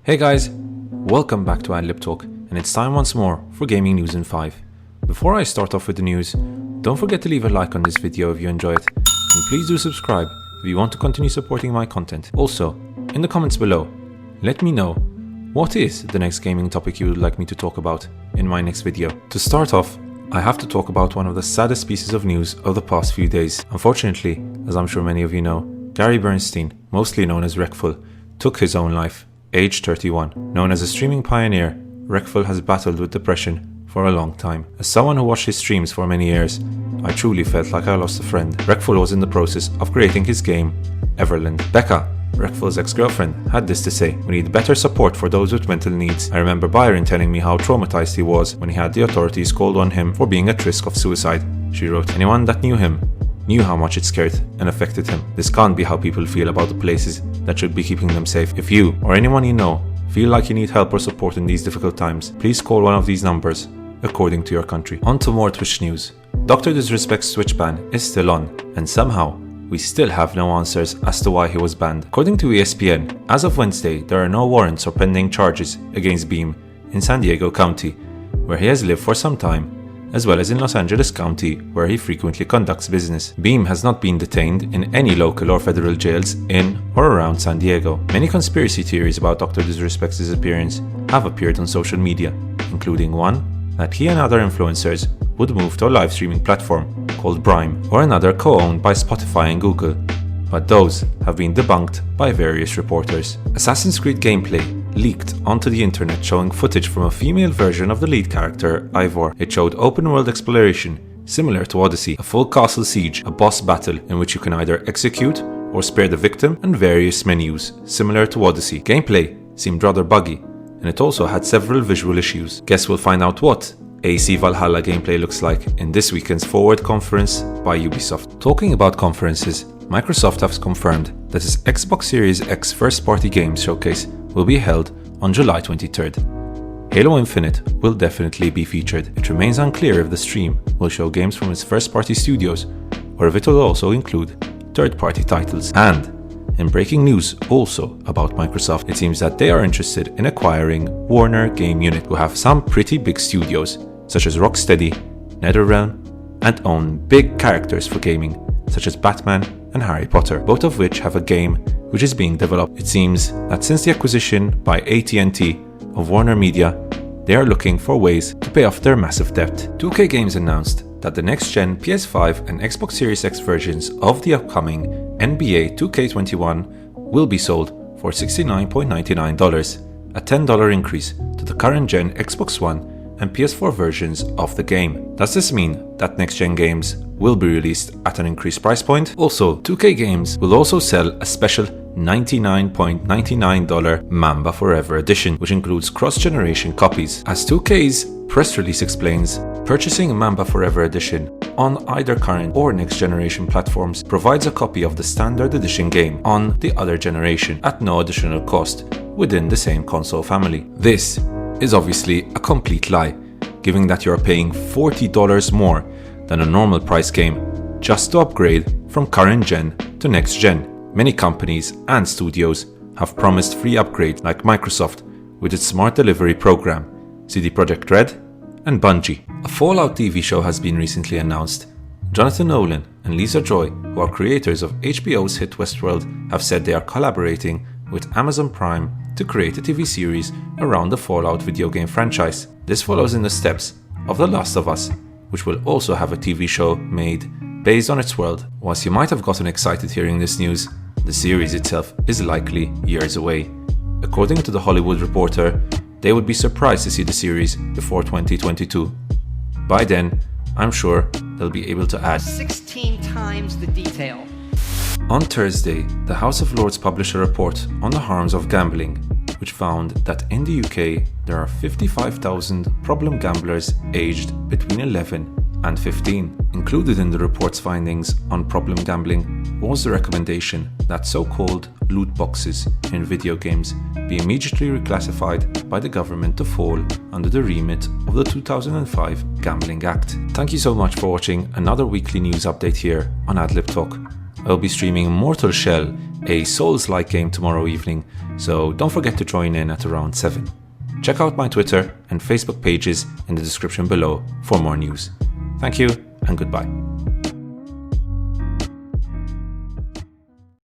Hey guys, welcome back to Adlib Talk, and it's time once more for gaming news in 5. Before I start off with the news, don't forget to leave a like on this video if you enjoy it, and please do subscribe if you want to continue supporting my content. Also, in the comments below, let me know what is the next gaming topic you would like me to talk about in my next video. To start off, I have to talk about one of the saddest pieces of news of the past few days. Unfortunately, as I'm sure many of you know, Gary Bernstein, mostly known as Reckful, took his own life, aged 31. Known as a streaming pioneer, Reckful has battled with depression for a long time. As someone who watched his streams for many years, I truly felt like I lost a friend. Reckful was in the process of creating his game, Everland. Becca, Reckful's ex-girlfriend, had this to say: "We need better support for those with mental needs. I remember Byron telling me how traumatized he was when he had the authorities called on him for being at risk of suicide." She wrote, "Anyone that knew him knew how much it scared and affected him. This can't be how people feel about the places that should be keeping them safe. If you, or anyone you know, feel like you need help or support in these difficult times, please call one of these numbers, according to your country." On to more Twitch news. Dr. DisRespect's Twitch ban is still on, and somehow, we still have no answers as to why he was banned. According to ESPN, as of Wednesday, there are no warrants or pending charges against Beam in San Diego County, where he has lived for some time, as well as in Los Angeles County, where he frequently conducts business. Beam has not been detained in any local or federal jails in or around San Diego. Many conspiracy theories about Dr. DisRespect's disappearance have appeared on social media, including one that he and other influencers would move to a live streaming platform called Brime, or another co-owned by Spotify and Google, but those have been debunked by various reporters. Assassin's Creed gameplay leaked onto the internet showing footage from a female version of the lead character, Ivor. It showed open-world exploration similar to Odyssey, a full castle siege, a boss battle in which you can either execute or spare the victim, and various menus similar to Odyssey. Gameplay seemed rather buggy, and it also had several visual issues. Guess we'll find out what sCreedValhalla gameplay looks like in this weekend's Forward conference by Ubisoft. Talking about conferences, Microsoft has confirmed that its Xbox Series X first-party games showcase will be held on July 23rd. Halo Infinite will definitely be featured. It remains unclear if the stream will show games from its first-party studios, or if it will also include third-party titles. And in breaking news also about Microsoft, it seems that they are interested in acquiring Warner Game Unit, who have some pretty big studios, such as Rocksteady, NetherRealm, and own big characters for gaming, such as Batman and Harry Potter, both of which have a game which is being developed. It seems that since the acquisition by AT&T of Warner Media, they are looking for ways to pay off their massive debt. 2K Games announced that the next-gen PS5 and Xbox Series X versions of the upcoming NBA 2K21 will be sold for $69.99, a $10 increase to the current-gen Xbox One and PS4 versions of the game. Does this mean that next-gen games will be released at an increased price point? Also, 2K Games will also sell a special $99.99 Mamba Forever edition, which includes cross-generation copies. As 2K's press release explains, purchasing a Mamba Forever edition on either current or next-generation platforms provides a copy of the standard edition game on the other generation at no additional cost within the same console family. This is obviously a complete lie, given that you are paying $40 more than a normal price game just to upgrade from current gen to next gen. Many companies and studios have promised free upgrades, like Microsoft with its Smart Delivery program, CD Projekt Red, and Bungie. A Fallout TV show has been recently announced. Jonathan Nolan and Lisa Joy, who are creators of HBO's hit Westworld, have said they are collaborating with Amazon Prime to create a TV series around the Fallout video game franchise. This follows in the steps of The Last of Us, which will also have a TV show made based on its world. Whilst you might have gotten excited hearing this news, the series itself is likely years away. According to The Hollywood Reporter, they would be surprised to see the series before 2022. By then, I'm sure they'll be able to add 16 times the detail. On Thursday, the House of Lords published a report on the harms of gambling, which found that in the UK there are 55,000 problem gamblers aged between 11 and 15. Included in the report's findings on problem gambling was the recommendation that so-called loot boxes in video games be immediately reclassified by the government to fall under the remit of the 2005 Gambling Act. Thank you so much for watching another weekly news update here on Adlib Talk. I'll be streaming Mortal Shell, a Souls-like game tomorrow evening, so don't forget to join in at around 7. Check out my Twitter and Facebook pages in the description below for more news. Thank you and goodbye.